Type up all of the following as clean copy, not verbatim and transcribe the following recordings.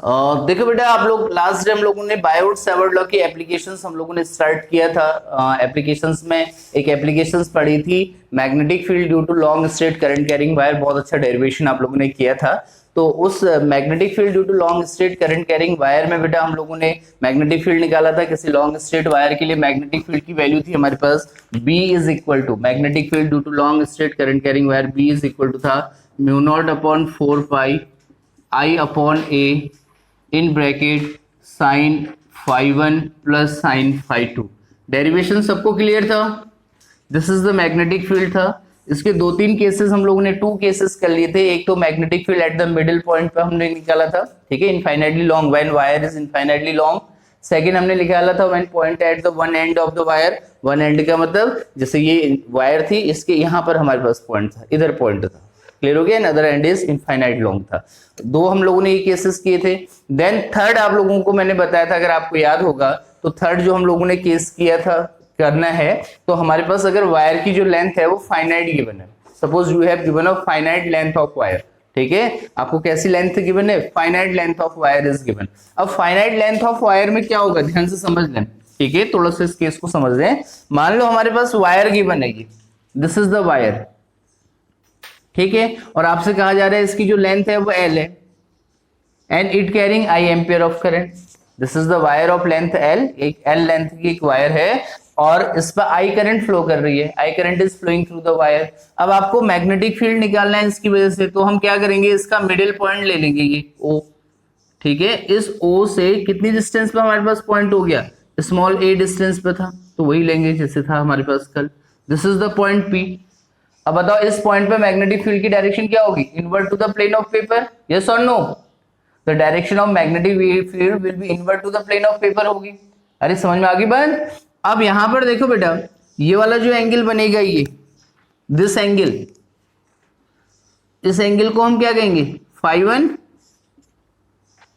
देखो बेटा, आप लोग लास्ट टाइम हम लोगों ने बायोट सेवर्ट लॉ की एप्लीकेशंस हम लोगों ने स्टार्ट किया था। एप्लीकेशंस में एक एप्लीकेशंस पढ़ी थी, magnetic field due to long straight current carrying wire. बहुत अच्छा डेरिवेशन आप लोगों ने किया था। तो उस magnetic field due to long straight current carrying wire में बेटा हम लोगों ने मैग्नेटिक फील्ड निकाला था। किसी लॉन्ग स्ट्रेट वायर के लिए मैग्नेटिक फील्ड की वैल्यू थी हमारे पास B is equal to, magnetic field due to long straight current carrying wire B is equal to था mu not upon 4 pi I upon A in bracket sine phi 1 plus sine phi 2। Derivation सबको clear था? This is the magnetic field था। इसके दो तीन cases हम लोगों ने टू केसेस कर लिए थे। एक तो magnetic field at the middle point पे हमने निकाला था, ठीक है, infinitely long, when wire is infinitely long. Second हमने निकाला था when point at the one end of the wire. One and का मतलब जैसे ये वायर थी, इसके यहां पर हमारे पास पॉइंट था, इधर पॉइंट था, क्लियर हो गया। Other and is infinite long था। दो हम लोगों ने ये केसेस किए थे। देन थर्ड आप लोगों को मैंने बताया था, अगर आपको याद होगा तो थर्ड जो हम लोगों ने केस किया था करना है, तो हमारे पास अगर वायर की जो लेंथ है वो फाइनाइट गिवन है। Suppose you have given a finite length of wire, ठीक है, आपको कैसी लेंथ गिवन है? Finite length of wire is given. अब फाइनाइट लेंथ ऑफ वायर में क्या होगा, ध्यान से समझ लें, ठीक है, थोड़ा सा इस केस को समझ लें। मान लो हमारे पास वायर गिवन है, ये दिस इज द वायर, ठीक है, और आपसे कहा जा रहा है इसकी जो लेंथ है वो L है and it carrying I ampere of current. This is the wire of length L, एक L लेंथ की एक वायर है और इस पर I करंट फ्लो कर रही है, I current is flowing through the wire. अब आपको मैग्नेटिक फील्ड निकालना है इसकी वजह से, तो हम क्या करेंगे, इसका मिडिल पॉइंट ले लेंगे, ये O, ठीक है। इस O से कितनी डिस्टेंस पे हमारे पास पॉइंट हो गया, स्मॉल a डिस्टेंस पे था, तो वही लेंगे जैसे था हमारे पास कल। This is the point P। अब बताओ इस पॉइंट पे मैग्नेटिक फील्ड की डायरेक्शन क्या होगी, invert to the plane of paper, yes और no? The direction of magnetic field will be invert to the plane of paper होगी। अरे समझ में आ गई बात? अब यहां पर देखो बेटा, ये वाला जो एंगल बनेगा, ये दिस एंगल, इस एंगल को हम क्या कहेंगे, फाई 1,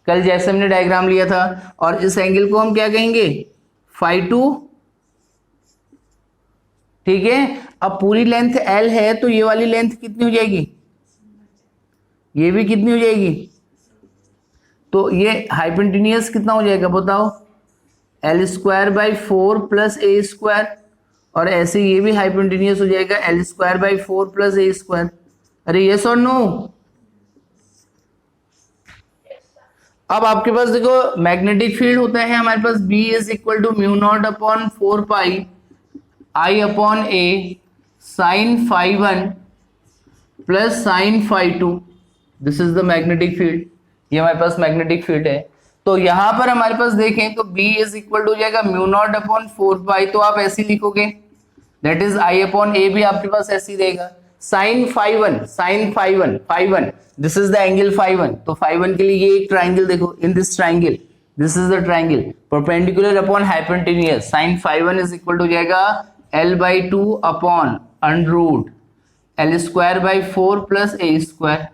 कल जैसे हमने डायग्राम लिया था, और इस एंगल को हम क्या कहेंगे, फाई 2, ठीक है। अब पूरी लेंथ L है तो ये वाली लेंथ कितनी हो जाएगी, ये भी कितनी हो जाएगी, तो ये हाइपोटेन्यूज कितना हो जाएगा बताओ, L square by 4 plus A square, और ऐसे ये भी हाइपोटेन्यूज हो जाएगा L square by 4 plus A square. अरे यस और नो? अब आपके पास देखो मैग्नेटिक फील्ड होता है हमारे पास B is equal to mu not upon 4 pi I upon A sine phi 1 plus sine phi 2। This is the magnetic field, ये हमारे पास मैग्नेटिक फील्ड है। तो यहां पर हमारे पास देखें तो B इज इक्वल टू हो जाएगा म्यू नॉट अपॉन 4 पाई, तो आप ऐसे लिखोगे, that is I upon A भी आपके पास ऐसे ही रहेगा, sine phi 1, sine phi 1, phi 1, this is the angle phi 1, तो फाई 1 के लिए ये एक ट्राइंगल देखो, in this triangle, this is the triangle perpendicular upon hypotenuse, sine phi 1 is equal to हो जाएगा L by 2 upon under root L square by 4 plus A square,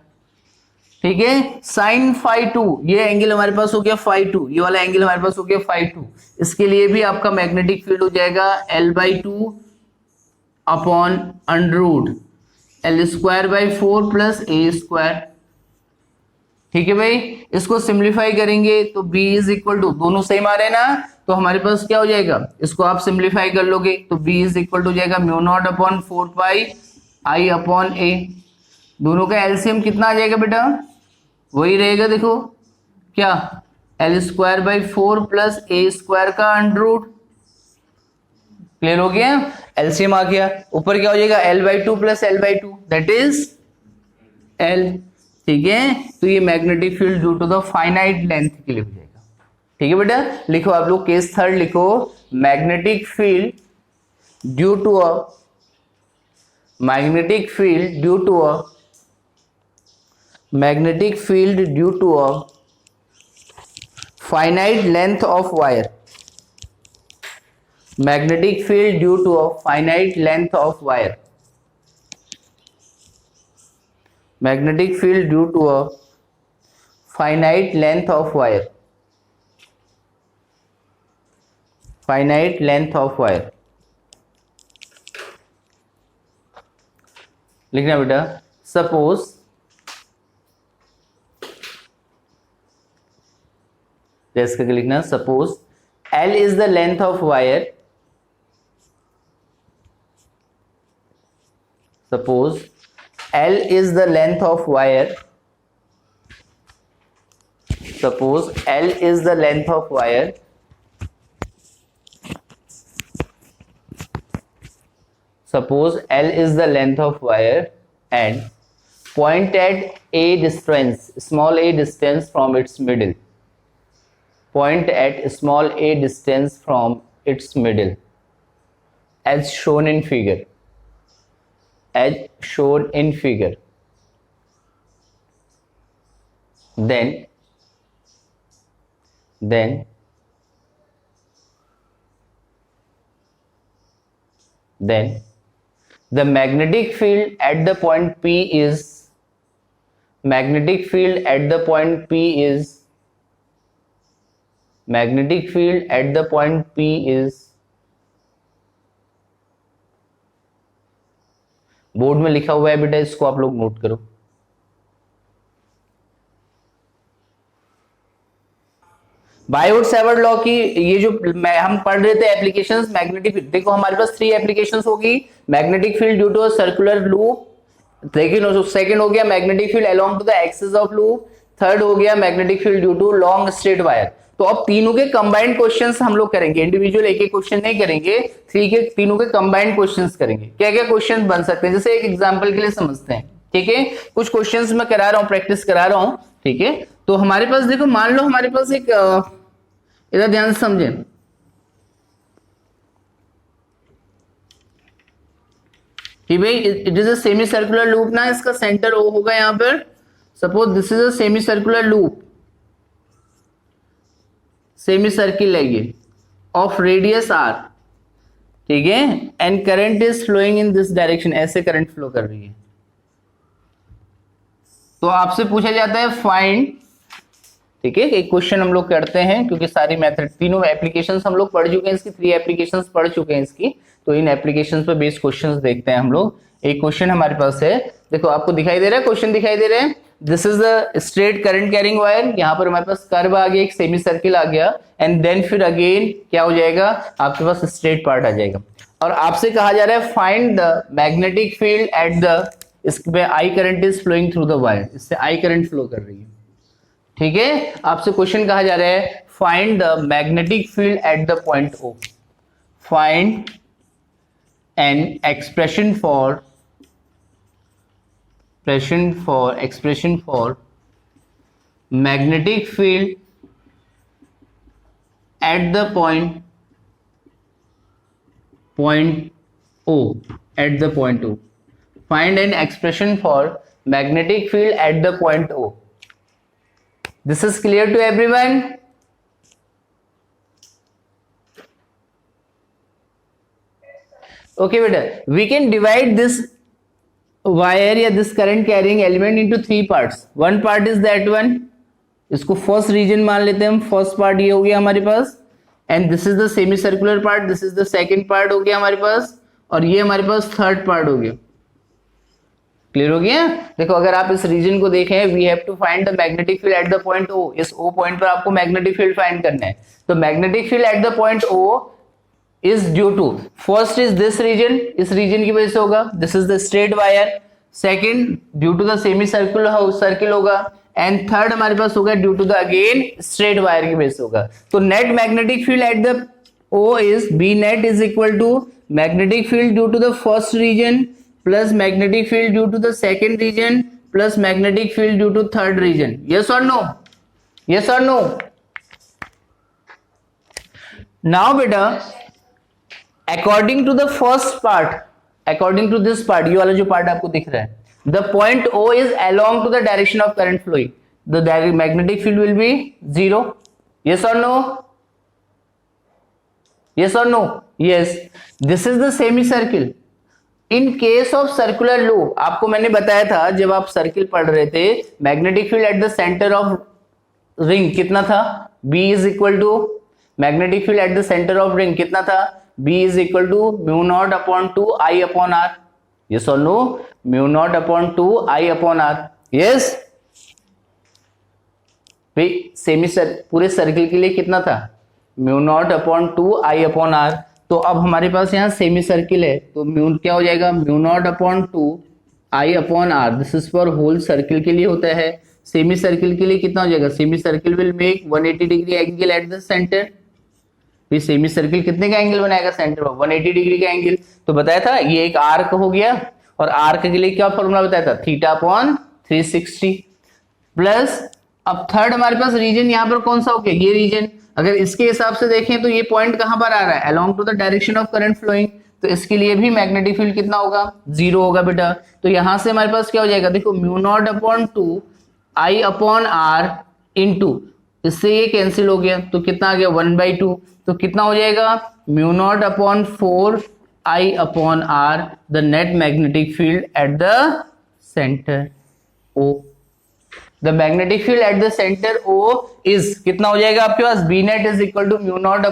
ठीक है। साइन फाई 2, ये एंगल हमारे पास हो गया फाई 2, ये वाला एंगल हमारे पास हो गया फाई 2, इसके लिए भी आपका मैग्नेटिक फील्ड हो जाएगा L by 2 upon under root L square by 4 plus A square, ठीक है भाई। इसको सिंप्लीफाई करेंगे तो B इज इक्वल टू, दोनों सेम आ रहे हैं ना, तो हमारे पास क्या हो जाएगा, इसको आप सिंप्लीफाई कर लोगे तो B इज इक्वल टू हो जाएगा mu not upon 4 pi I upon A। दोनों का एलसीएम कितना आ जाएगा बेटा, वही रहेगा, देखो क्या, L square by 4 plus A square का अंडर रूट, क्लियर हो गया, एलसीएम आ गया। ऊपर क्या हो जाएगा, L by 2 plus L by 2, that is L, ठीक है। तो ये magnetic field due to the finite length के लिए हो जाएगा, ठीक है बेटा। लिखो आप लोग केस थर्ड लिखो, magnetic field due to a, magnetic field due to a, magnetic field due to a finite length of wire, magnetic field due to a finite length of wire, magnetic field due to a finite length of wire, finite length of wire, लिखना बेटा। Suppose रेस करके लिखना। Suppose L is the length of wire, suppose L is the length of wire, suppose L is the length of wire, suppose L is the length of wire and point at a distance, small a distance from its middle, point at small a distance from its middle as shown in figure, as shown in figure. Then the magnetic field at the point P is, magnetic field at the point P is, magnetic field at the point P is, board में लिखा हुआ है बेटा, इसको आप लोग note करो। Biot Savart law की ये जो हम पढ़ रहे थे एप्लीकेशंस मैग्नेटिक फील्ड, देखो हमारे पास 3 एप्लीकेशंस होगी। Magnetic field due to a circular loop, second हो गया magnetic field along to the axis of loop, third हो गया magnetic field due to long straight wire. तो अब तीनों के कंबाइंड क्वेश्चंस हम लोग करेंगे, इंडिविजुअल एक एक क्वेश्चन नहीं करेंगे, तीनों के कंबाइंड क्वेश्चंस करेंगे। क्या क्या क्वेश्चन बन सकते हैं, जैसे एक एग्जांपल के लिए समझते हैं, ठीक है। कुछ क्वेश्चंस मैं करा रहा हूं, प्रैक्टिस करा रहा हूं, ठीक है। तो हमारे पास देखो, मान लो हमारे पास एक, इधर ध्यान से समझें, कि भाई it is a semi circular loop ना, इसका सेंटर ओ होगा यहां पर। Suppose this is a semi circular loop, semi circle है ये, ऑफ रेडियस आर, ठीक है, and current is flowing in this direction, ऐसे करंट फ्लो कर रही है। तो आपसे पूछा जाता है फाइंड, ठीक है, एक क्वेश्चन हम लोग करते हैं, क्योंकि सारी मेथड, तीनों एप्लीकेशंस हम लोग पढ़ चुके हैं इसकी, 3 एप्लीकेशंस पढ़ चुके हैं इसकी, तो इन एप्लीकेशंस पे बेस्ड क्वेश्चंस देखते हैं हम लोग। एक क्वेश्चन हमारे पास है, देखो आपको दिखाई दे रहा है, क्वेश्चन दिखाई दे रहा है, this is the straight current carrying wire, यहाँ पर हमारे पास कर्व आ गया, एक सेमी सर्किल आ गया, एंड देन फिर अगेन क्या हो जाएगा, आपके पास स्ट्रेट पार्ट आ जाएगा। और आपसे कहा जा रहा है find the magnetic field at the, इसमें I current is flowing through the wire, इससे आई करंट फ्लो कर रही है, ठीक है। आपसे क्वेश्चन कहा जा रहा है find the magnetic field at the point O, find an expression for magnetic field at the point O, at the point O. Find an expression for magnetic field at the point O. This is clear to everyone? Okay beta, we can divide this wire या this current carrying element into 3 parts. One part is that one, इसको first reason मान लेते हैं हम, first part ये हो गया हमारे पास, and this is the semi circular part, this is the second part हो गया हमारे पास, और ये हमारे पास थर्ड पार्ट हो गया। क्लियर हो गया? देखो अगर आप इस रीजन को देखें, we have to find the magnetic field at the point O, इस ओ पॉइंट पर आपको मैग्नेटिक फील्ड फाइंड करना है। तो magnetic field at the point O is due to, first is this region, इस region की वजह से होगा, this is the straight wire, second due to the semi circle होगा, and third हमारे पास होगा due to the again straight wire की वजह से होगा। तो net magnetic field at the O is B net is equal to magnetic field due to the first region plus magnetic field due to the second region plus magnetic field due to third region. Yes or no? Yes or no? Now beta, according to the first part, according to this part, ये वाला जो part आपको दिख रहा है, the point O is along to the direction of current flowing, the magnetic field will be 0. Yes or no? Yes or no? Yes. This is the semicircle. In case of circular loop, आपको मैंने बताया था जब आप circle पढ़ रहे थे, magnetic field at the centre of ring कितना था, B is equal to, magnetic field at the centre of ring कितना था, B is equal to mu naught upon 2 I upon R. Yes or no? Mu naught upon 2 I upon R. Yes? भाई पूरे circle के लिए कितना था, mu not upon 2I/r। तो अब हमारे पास यहाँ सेमी सर्किल है, तो म्यू क्या हो जाएगा, mu not upon 2I/r। This is for whole circle के लिए होता है। सेमी सर्किल के लिए कितना हो जाएगा, semi circle will make 180 degree angle eight the centre. फिर सेमी सर्किल कितने का एंगल बनाएगा सेंटर पर, 180 डिग्री का एंगल। तो बताया था ये एक आर्क हो गया, और आर्क के लिए क्या फॉर्मूला बताया था, θ/360 प्लस। अब थर्ड हमारे पास रीजन यहाँ पर कौन सा हो गया, ये रीजन। अगर इसके हिसाब से देखें तो ये पॉइंट कहां पर आ रहा है, along to the direction of current flowing. तो इसके लिए भी मैग्नेटिक फील्ड कितना होगा, 0 होगा बेटा। तो यहां से हमारे पास क्या हो जाएगा, देखो mu naught upon 2I/r into, इससे ये कैंसिल हो गया, तो कितना आ गया 1/2। तो कितना हो जाएगा, mu not upon 4I/r the net magnetic field at the centre O। The magnetic field at the centre O is कितना हो जाएगा आपके पास, B net is equal to mu not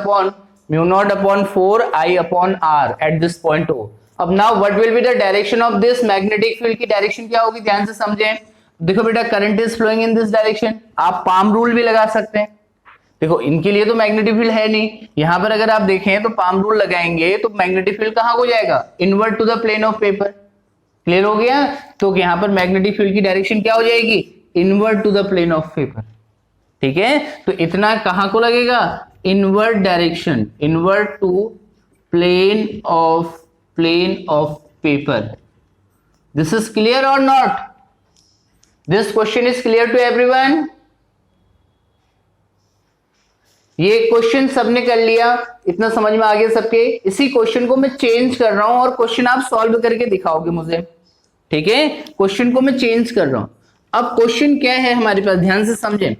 upon 4I/r at this point O। अब now what will be the direction of this magnetic field की direction क्या होगी, ध्यान से समझें। देखो बेटा current is flowing in this direction, आप पाम रूल भी लगा सकते हैं। देखो इनके लिए तो मैग्नेटिक फील्ड है नहीं, यहां पर अगर आप देखें तो पाम रूल लगाएंगे तो मैग्नेटिक फील्ड कहां हो जाएगा, inward to the plane of paper. Clear हो गया। तो यहां पर मैग्नेटिक फील्ड की डायरेक्शन क्या हो जाएगी, invert to the plane of paper. ठीक है, तो इतना कहां को लगेगा, invert direction, invert to plane of paper. This is clear और not, this question is clear to everyone. ये क्वेश्चन सबने कर लिया, इतना समझ में आ गया सबके। इसी क्वेश्चन को मैं चेंज कर रहा हूं और क्वेश्चन आप सॉल्व करके दिखाओगे मुझे। ठीक है, क्वेश्चन को मैं चेंज कर रहा हूं। अब क्वेश्चन क्या है हमारे पास, ध्यान से समझें।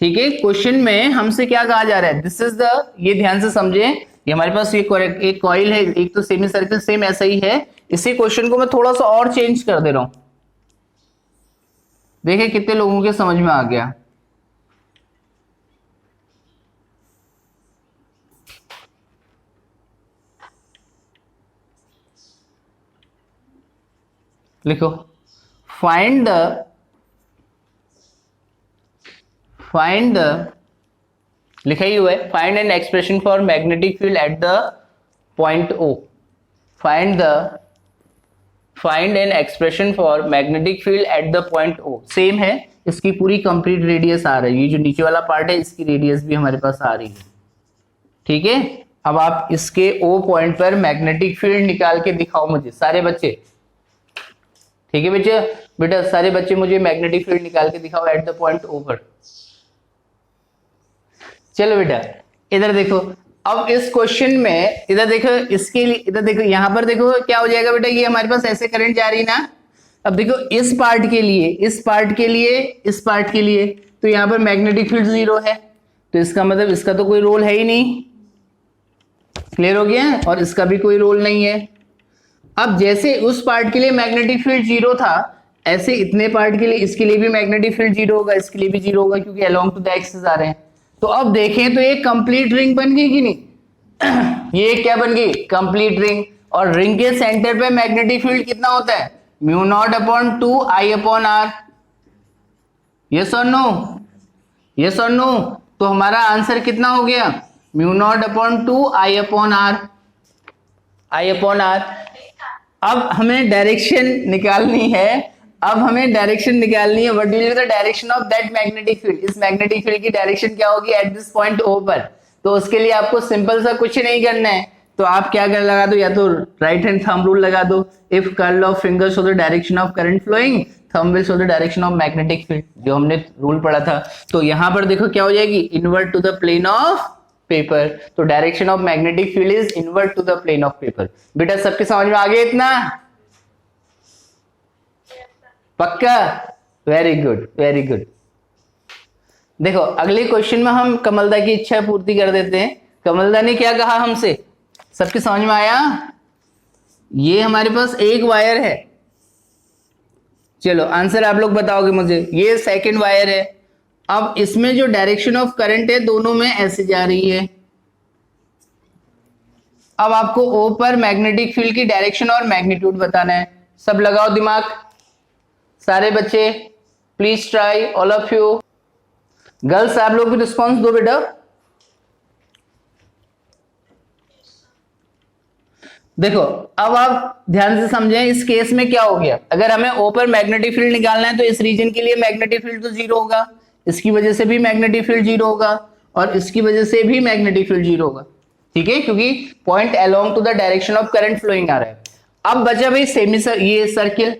ठीक है, क्वेश्चन में हमसे क्या कहा जा रहा है, दिस इज द, ये ध्यान से समझें। ये हमारे पास ये एक कॉइल है, एक तो सेमी सर्किल सेम ऐसा ही है। इसी क्वेश्चन को मैं थोड़ा सा और चेंज कर दे रहा हूं, देखिए कितने लोगों के समझ में आ गया। लिखो, फाइंड द लिखा ही हुआ है, find an expression for magnetic field at the point O। Find an expression for magnetic field at the point O। Same है, इसकी पूरी कंप्लीट रेडियस आ रही है, ये जो नीचे वाला पार्ट है इसकी रेडियस भी हमारे पास आ रही है। ठीक है, अब आप इसके O पॉइंट पर मैग्नेटिक फील्ड निकाल के दिखाओ मुझे सारे बच्चे। ठीक है बेटा सारे बच्चे मुझे मैग्नेटिक फील्ड निकाल के दिखाओ एट द पॉइंट O पर। चलो बेटा इधर देखो, अब इस क्वेश्चन में इधर देखो, इसके लिए इधर देखो, यहां पर देखो क्या हो जाएगा बेटा, ये हमारे पास ऐसे करंट जा रही ना। अब देखो इस पार्ट के लिए तो यहां पर मैग्नेटिक फील्ड 0 है, तो इसका मतलब इसका तो कोई रोल है ही नहीं। क्लियर हो गया, और इसका भी कोई रोल नहीं है। अब जैसे उस पार्ट के लिए मैग्नेटिक फील्ड 0 था, ऐसे इतने पार्ट के लिए इसके लिए भी मैग्नेटिक फील्ड 0 होगा, इसके लिए भी 0 होगा, क्योंकि अलोंग टू द एक्सिस आ रहे हैं। तो अब देखें तो एक कंप्लीट रिंग बन गई कि नहीं ये क्या बन गई, कंप्लीट रिंग। और रिंग के सेंटर पे मैग्नेटिक फील्ड कितना होता है, mu naught upon 2I/r। Yes और नो, यस और नो। तो हमारा आंसर कितना हो गया, म्यू नॉट अपॉन 2I/r। अब हमें डायरेक्शन निकालनी है, what will be the direction of that magnetic field. इस मैग्नेटिक फील्ड की डायरेक्शन क्या होगी एट दिस पॉइंट O पर। तो उसके लिए आपको सिंपल सा कुछ नहीं करना है, तो आप क्या कर लगा दो, या तो राइट हैंड थंब रूल लगा दो। If curl of finger show the direction of current flowing, thumb will show the direction of magnetic field, जो हमने रूल पढ़ा था। तो यहां पर देखो क्या हो जाएगी, invert to the plane of paper. तो direction of magnetic field is invert to the plane of paper. बेटा सबके समझ में आ गया इतना, पक्का, वेरी गुड वेरी गुड। देखो अगले क्वेश्चन में हम कमलदा की इच्छा पूर्ति कर देते हैं। कमलदा ने क्या कहा हमसे, सबके समझ में आया। ये हमारे पास एक वायर है, चलो आंसर आप लोग बताओगे मुझे। ये सेकंड वायर है। अब इसमें जो डायरेक्शन ऑफ करंट है दोनों में ऐसे जा रही है। अब आपको O पर मैग्नेटिक फील्ड की डायरेक्शन और मैग्नीट्यूड बताना है। सब लगाओ दिमाग, सारे बच्चे please try, all of you. Girls आप लोग भी रिस्पॉन्स दो बेटा। देखो अब आप ध्यान से समझें, इस केस में क्या हो गया, अगर हमें ओ पर मैग्नेटिक फील्ड निकालना है तो इस रीजन के लिए मैग्नेटिक फील्ड तो जीरो होगा, इसकी वजह से भी मैग्नेटिक फील्ड जीरो होगा और इसकी वजह से भी मैग्नेटिक फील्ड जीरो होगा, ठीक है, क्योंकि point along to the direction of current flowing आ रहा है। अब बचा भाई सेमी ये सर्किल,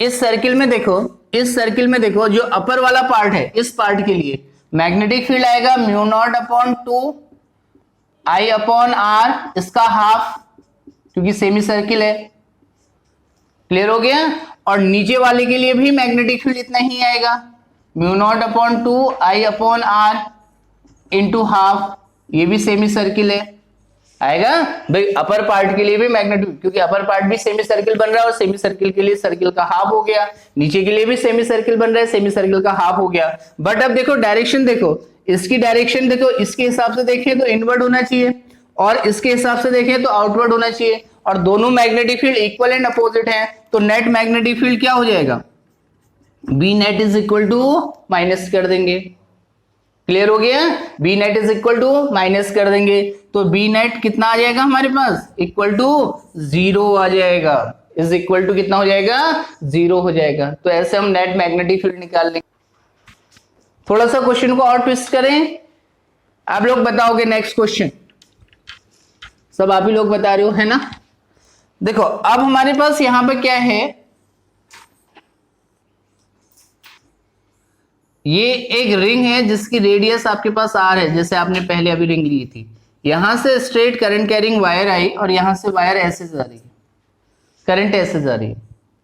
इस सर्किल में देखो, इस सर्किल में देखो जो अपर वाला पार्ट है, इस पार्ट के लिए मैग्नेटिक फील्ड आएगा mu not upon 2 I upon R, इसका हाफ, क्योंकि सेमी सर्किल है, क्लियर हो गया। और नीचे वाले के लिए भी मैग्नेटिक फील्ड इतना ही आएगा, mu not upon 2 I upon R into half, ये भी सेमी सर्किल है, आएगा भाई। अपर पार्ट के लिए भी मैग्नेटिक, क्योंकि अपर पार्ट भी सेमी सर्किल बन रहा है और सेमी सर्किल के लिए सर्किल का हाफ हो गया, नीचे के लिए भी सेमी सर्किल बन रहा है, सेमी सर्किल का हाफ हो गया। बट अब देखो डायरेक्शन, देखो इसकी डायरेक्शन, देखो इसके हिसाब से देखें तो इनवर्ड होना चाहिए और इसके हिसाब से देखें तो आउटवर्ड होना चाहिए, और दोनों magnetic field equal and opposite हैं, तो नेट मैग्नेटिक फील्ड क्या हो जाएगा, B net is equal to, minus कर देंगे, क्लियर हो गया, B net is equal to minus कर देंगे, तो बी नेट कितना आ जाएगा हमारे पास, इक्वल टू 0 आ जाएगा, इज इक्वल टू कितना हो जाएगा, 0 हो जाएगा। तो ऐसे हम नेट मैग्नेटिक फील्ड निकाल लेंगे। थोड़ा सा क्वेश्चन को और ट्विस्ट करें, आप लोग बताओगे नेक्स्ट क्वेश्चन, सब आप ही लोग बता रहे हो है ना। देखो अब हमारे पास यहां पर क्या है, ये एक रिंग है जिसकी रेडियस आपके पास आर है, जैसे आपने पहले अभी रिंग ली थी, यहां से स्ट्रेट करंट कैरिंग वायर आई और यहां से वायर ऐसे जा रही है, करंट ऐसे जा रही है,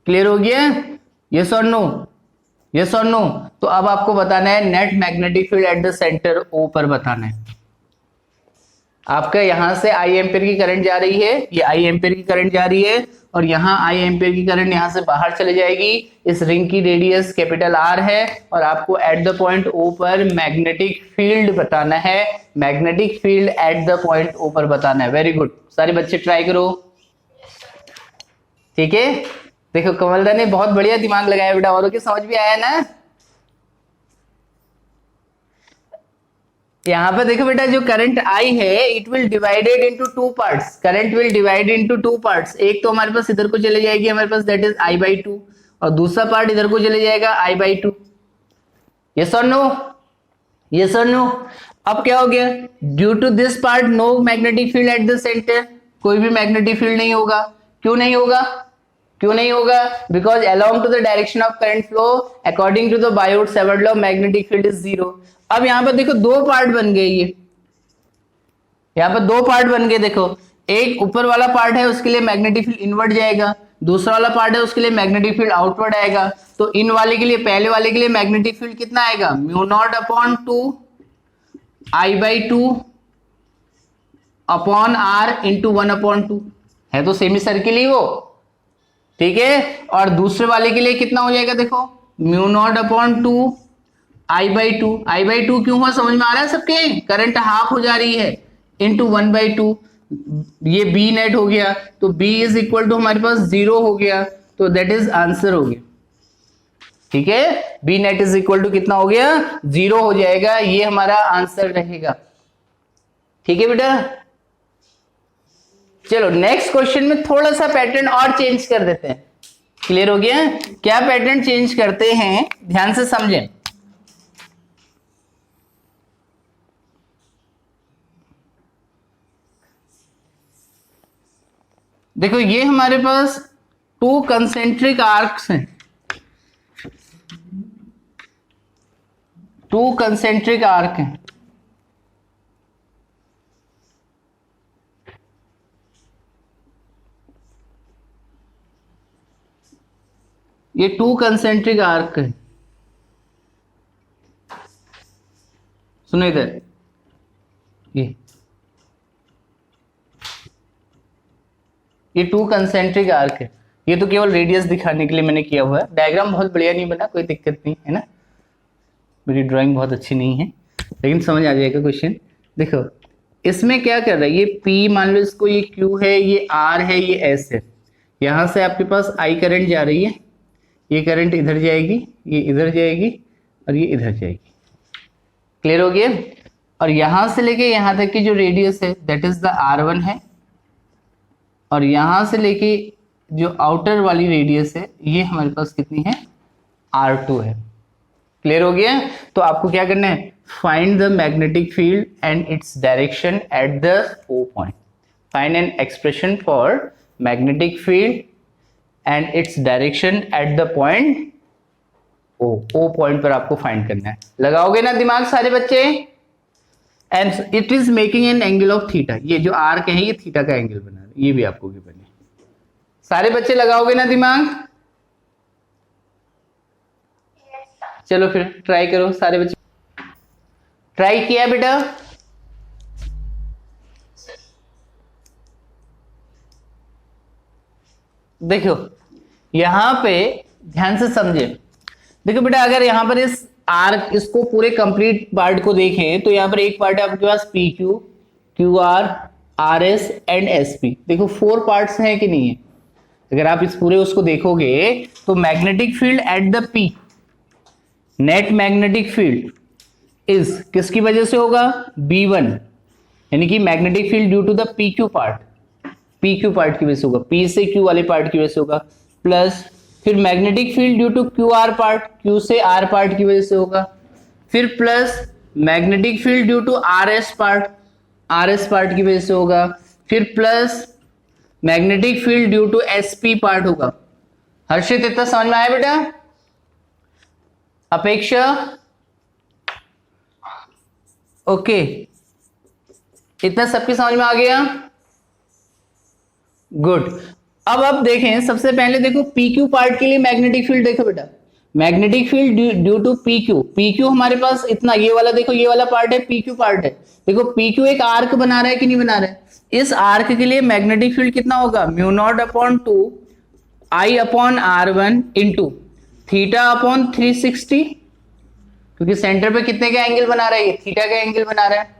क्लियर हो गया, यस और नो, यस और नो। तो अब आपको बताना है net magnetic field at the centre O पर बताना है। आपका यहां से आई एम्पियर की करंट जा रही है, ये आई एम्पियर की करंट जा रही है और यहाँ आई एम्पियर की करंट यहां से बाहर चले जाएगी, इस रिंग की रेडियस कैपिटल आर है और आपको एट द पॉइंट ओ पर मैग्नेटिक फील्ड बताना है, magnetic field at the point O पर बताना है। वेरी गुड, सारे बच्चे ट्राई करो, ठीक है। देखो कमलदा ने बहुत बढ़िया दिमाग लगाया बेटा, औरों के समझ भी आया ना। यहां पर देखो बेटा जो करंट आई है, it will divided into 2 parts, current will divide into 2 parts, एक तो हमारे पास इधर को चले जाएगी हमारे पास, दैट इज I/2, और दूसरा पार्ट इधर को चले जाएगा I/2, यस और नो, यस और नो। अब क्या हो गया, due to this part no magnetic field at the centre, कोई भी मैग्नेटिक फील्ड नहीं होगा, क्यों नहीं होगा, क्यों नहीं होगा, because along to the direction of current flow according to the Biot Savart law magnetic field is 0। अब यहां पर देखो 2 पार्ट बन गए, ये यहां पर 2 पार्ट बन गए, देखो एक ऊपर वाला पार्ट है उसके लिए मैग्नेटिक फील्ड इनवर्ड जाएगा, दूसरा वाला पार्ट है उसके लिए मैग्नेटिक फील्ड आउटवर्ड आएगा। तो इन वाले के लिए, पहले वाले के लिए मैग्नेटिक फील्ड कितना आएगा, mu not upon 2 I/2 upon R into 1/2, है तो सेमी सर्किल ही वो, ठीक है। और दूसरे वाले के लिए कितना हो जाएगा, देखो mu naught upon 2 I/2, I/2 क्यों हुआ, समझ में आ रहा है सबके, करंट हाफ हो जा रही है, इंटू 1/2, ये बी नेट हो गया, तो बी इज इक्वल टू हमारे पास 0 हो गया, तो दैट इज आंसर हो गया, ठीक है। B net is equal to कितना हो गया, 0 हो जाएगा, ये हमारा आंसर रहेगा, ठीक है बेटा। चलो नेक्स्ट क्वेश्चन में थोड़ा सा पैटर्न और चेंज कर देते हैं, क्लियर हो गया, क्या पैटर्न चेंज करते हैं, ध्यान से समझें। देखो ये हमारे पास 2 कंसेंट्रिक आर्क्स हैं, 2 कंसेंट्रिक आर्क हैं, ये 2 कंसेंट्रिक आर्क है, सुनो इधर, ये 2 कंसेंट्रिक आर्क है, ये तो केवल रेडियस दिखाने के लिए मैंने किया हुआ है, डायग्राम बहुत बढ़िया नहीं बना, कोई दिक्कत नहीं है ना, मेरी ड्राइंग बहुत अच्छी नहीं है, लेकिन समझ आ जाएगा क्वेश्चन। देखो इसमें क्या कर रहा है, ये P मान लो इसको, ये Q है, ये R है, ये S है, यहां से आपके पास I करंट जा रही है, ये करंट इधर जाएगी, ये इधर जाएगी और ये इधर जाएगी, क्लियर हो गया। और यहां से लेके यहां तक की जो रेडियस है दैट इज द R1 है, और यहां से लेके जो आउटर वाली रेडियस है ये हमारे पास कितनी है, R2 है। क्लियर हो गया। तो आपको क्या करना है, find the magnetic field and its direction at the O point. Find an expression for magnetic field and its direction at the point O point पर आपको फाइंड करना है। लगाओगे ना दिमाग सारे बच्चे। And it is making an angle of theta, ये जो आर्क है ये थीटा का एंगल बना रहा है, ये भी आपको गिवन है। सारे बच्चे लगाओगे ना दिमाग। चलो फिर ट्राई करो सारे बच्चे। ट्राई किया बेटा। देखो यहां पे ध्यान से समझे। देखो बेटा अगर यहां पर इस आर्क, इसको पूरे कंप्लीट पार्ट को देखें तो यहां पर एक पार्ट है आपके पास PQ, QR, RS and SP। देखो 4 पार्ट्स हैं कि नहीं है। अगर आप इस पूरे उसको देखोगे तो magnetic field at the P, net magnetic field is किसकी वजह से होगा, B1, यानी कि magnetic field due to the PQ part, PQ part की वजह से होगा, P से Q वाले पार्ट की वजह से होगा, प्लस फिर magnetic field due to QR part, Q से R पार्ट की वजह से होगा, फिर plus magnetic field due to RS part, RS part की वजह से होगा, फिर plus magnetic field due to SP part होगा। हर्षित इतना समझ में आया बेटा। अपेक्षा ओके, इतना सबकी समझ में आ गया, गुड। अब देखें, सबसे पहले देखो PQ पार्ट के लिए मैग्नेटिक फील्ड देखो बेटा, magnetic field due to PQ हमारे पास इतना, ये वाला देखो, ये वाला पार्ट है PQ पार्ट है। देखो PQ एक आर्क बना रहा है कि नहीं बना रहा है। इस आर्क के लिए मैग्नेटिक फील्ड कितना होगा, μ0/2 I/R1 इंटू θ/360, क्योंकि सेंटर पे कितने का एंगल बना रहा है, ये थीटा का एंगल बना रहा है।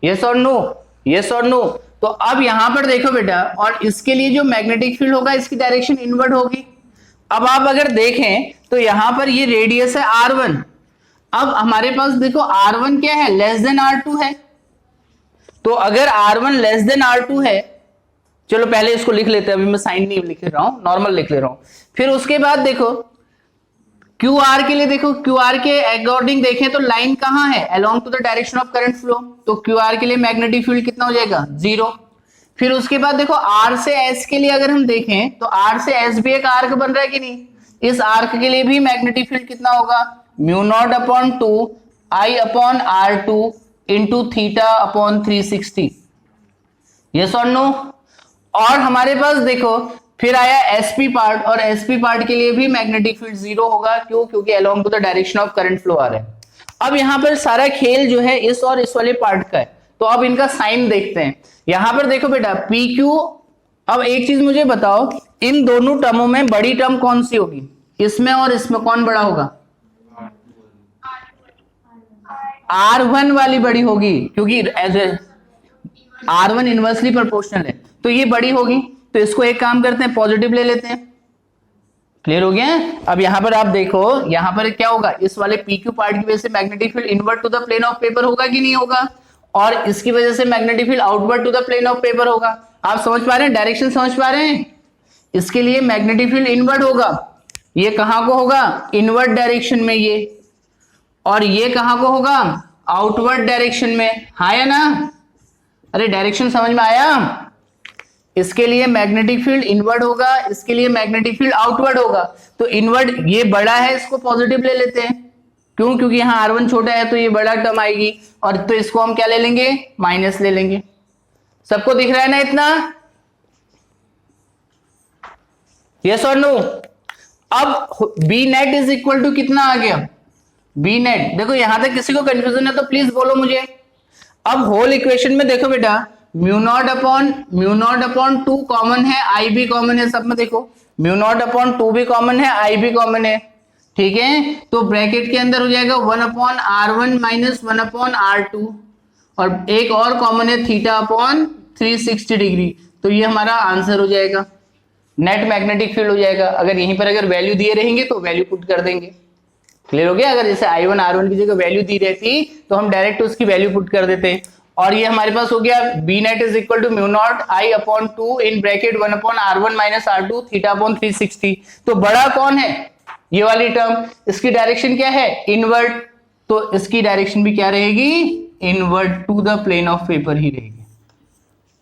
यस और नो, यस और नो। तो अब यहां पर देखो बेटा, और इसके लिए जो मैग्नेटिक फील्ड होगा इसकी डायरेक्शन इनवर्ड होगी। अब आप अगर देखें तो यहां पर ये रेडियस है R1। अब हमारे पास देखो R1 क्या है, लेस देन R2 है। तो अगर R1 लेस देन R2 है, चलो पहले इसको लिख लेते हैं, अभी मैं साइन नहीं लिख रहा हूं, नॉर्मल लिख ले रहा हूं। फिर उसके बाद देखो QR के लिए, देखो QR के अकॉर्डिंग देखें तो लाइन कहां है, along to the direction of current flow. तो QR के लिए मैग्नेटिक फील्ड कितना हो जाएगा, 0। फिर उसके बाद देखो R से S के लिए अगर हम देखें तो R से S भी एक आर्क बन रहा है कि नहीं। इस आर्क के लिए भी मैग्नेटिक फील्ड कितना होगा, μ0/2 I/R2 इंटू θ/360। यस और नो। और हमारे पास देखो फिर आया SP पार्ट, और SP पार्ट के लिए भी मैग्नेटिक फील्ड 0 होगा। क्यों, क्योंकि along to the direction of current flow आ रहा है। अब यहां पर सारा खेल जो है इस और इस वाले पार्ट का है। तो अब इनका साइन देखते हैं। यहां पर देखो बेटा PQ, अब एक चीज मुझे बताओ, इन दोनों टर्मों में बड़ी टर्म कौन सी होगी, इसमें और इसमें कौन बड़ा होगा, R1 वाली बड़ी होगी, क्योंकि R1 इनवर्सली प्रोपोर्शनल है, तो ये बड़ी होगी। तो इसको एक काम करते हैं, पॉजिटिव ले लेते हैं। क्लियर हो गया। अब यहां पर आप देखो, यहां पर क्या होगा, इस वाले PQ पार्ट की वजह से magnetic field inward to the plane of paper होगा कि नहीं होगा, और इसकी वजह से magnetic field outward to the plane of paper होगा। आप समझ पा रहे हैं, डायरेक्शन समझ पा रहे हैं। इसके लिए मैग्नेटिक फील्ड इनवर्ट होगा, ये कहां को होगा, इनवर्ट डायरेक्शन में ये, और ये कहां को होगा, आउटवर्ड डायरेक्शन में। हाँ या ना, अरे डायरेक्शन समझ में आया। इसके लिए मैग्नेटिक फील्ड इनवर्ड होगा, इसके लिए मैग्नेटिक फील्ड आउटवर्ड होगा। तो इनवर्ड ये बड़ा है, इसको पॉजिटिव ले लेते हैं। क्यों, क्योंकि यहाँ R1 छोटा है तो ये बड़ा टर्म आएगी, और तो इसको हम क्या ले लेंगे, माइनस ले लेंगे। सबको दिख रहा है ना इतना, यस और नो। अब B net is equal to कितना आ गया, बी नेट। देखो यहां तक किसी को कंफ्यूजन है तो प्लीज बोलो मुझे। अब होल इक्वेशन में देखो बेटा, μ0/2 कॉमन है, I भी कॉमन है सब में। देखो μ0/2 भी कॉमन है, I भी कॉमन है, ठीक है। तो ब्रैकेट के अंदर हो जाएगा 1/R1 माइनस 1/R2, और एक और कॉमन है θ/360 डिग्री। तो ये हमारा आंसर हो जाएगा, नेट मैग्नेटिक फील्ड हो जाएगा। अगर यहीं पर अगर वैल्यू दिए रहेंगे तो वैल्यू पुट कर देंगे। क्लियर हो गया? अगर जैसे I1 R1 की जगह वैल्यू दी रहती तो हम डायरेक्ट उसकी वैल्यू पुट कर देते। और ये हमारे पास हो गया B net is equal to mu naught I upon 2 in bracket 1 upon R1 minus R2 theta upon 360। तो बड़ा कौन है? ये वाली टर्म। इसकी डायरेक्शन क्या है? इनवर्ट। तो इसकी डायरेक्शन भी क्या रहेगी? Invert to the plane of paper ही रहेगी।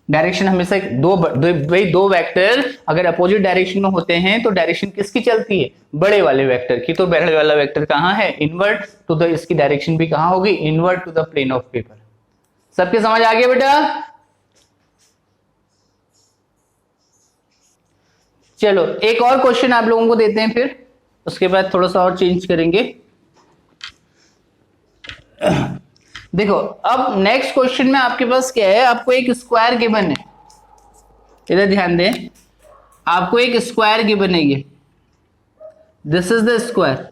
डायरेक्शन हमेशा दो वेक्टर अगर अपोजिट डायरेक्शन में होते हैं तो डायरेक्शन किसकी चलती है? बड़े वाले वेक्टर की। तो बड़े वाला वेक्टर कहां है? इनवर्ट टू द, इसकी डायरेक्शन भी कहां होगी? Invert to the plane of paper. सबके समझ आ गया बेटा? चलो एक और क्वेश्चन आप लोगों को देते हैं, फिर उसके बाद थोड़ा सा और चेंज करेंगे। देखो अब नेक्स्ट क्वेश्चन में आपके पास क्या है? आपको एक स्क्वायर गिवन है, इधर ध्यान दें। आपको एक स्क्वायर गिवन है, ये दिस इज द स्क्वायर।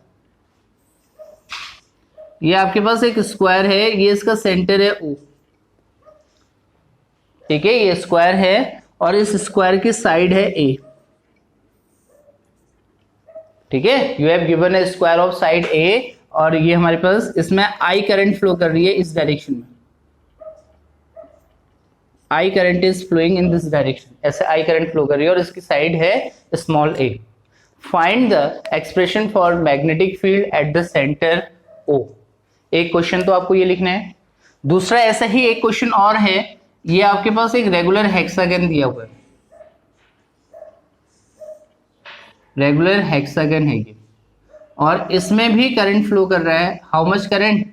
ये आपके पास एक स्क्वायर है, ये इसका सेंटर है O, ठीक है? ये स्क्वायर है और इस स्क्वायर की साइड है A, ठीक है? You have given A square of side A और ये हमारे पास इसमें I करंट फ्लो कर रही है इस डायरेक्शन में। I current is flowing in this direction, ऐसे I करंट फ्लो कर रही है और इसकी साइड है small a। Find the expression for magnetic field at the centre O। एक क्वेश्चन तो आपको ये लिखना है। दूसरा ऐसा ही एक क्वेश्चन और है, ये आपके पास एक रेगुलर हेक्सागन दिया हुआ है, रेगुलर हेक्सागन है ये, और इसमें भी करंट फ्लो कर रहा है। How much current?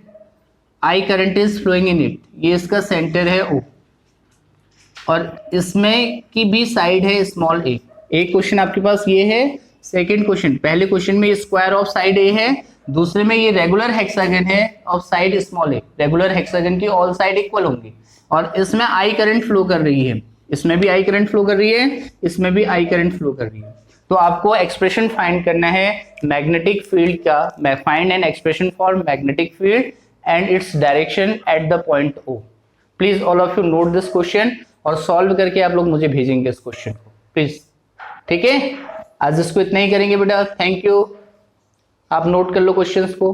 I current is flowing in it. ये इसका सेंटर है O और इसमें की भी साइड है स्मॉल a। एक क्वेश्चन आपके पास ये है। सेकंड क्वेश्चन, पहले क्वेश्चन में ये स्क्वायर ऑफ साइड a है, दूसरे में ये रेगुलर हेक्सागन है of side small a। Regular hexagon की ऑल साइड इक्वल होंगी और इसमें I करंट फ्लो कर रही है, इसमें भी I करंट फ्लो कर रही है, इसमें भी I करंट फ्लो कर रही है। तो आपको एक्सप्रेशन फाइंड करना है मैग्नेटिक फील्ड का। Find an expression for magnetic field and its direction at the point O। Please all of you note this question और सॉल्व करके आप लोग मुझे भेजेंगे इस क्वेश्चन को, प्लीज, ठीक है? आज इसको इतना ही करेंगे बेटा। Thank you. आप नोट कर लो क्वेश्चंस को।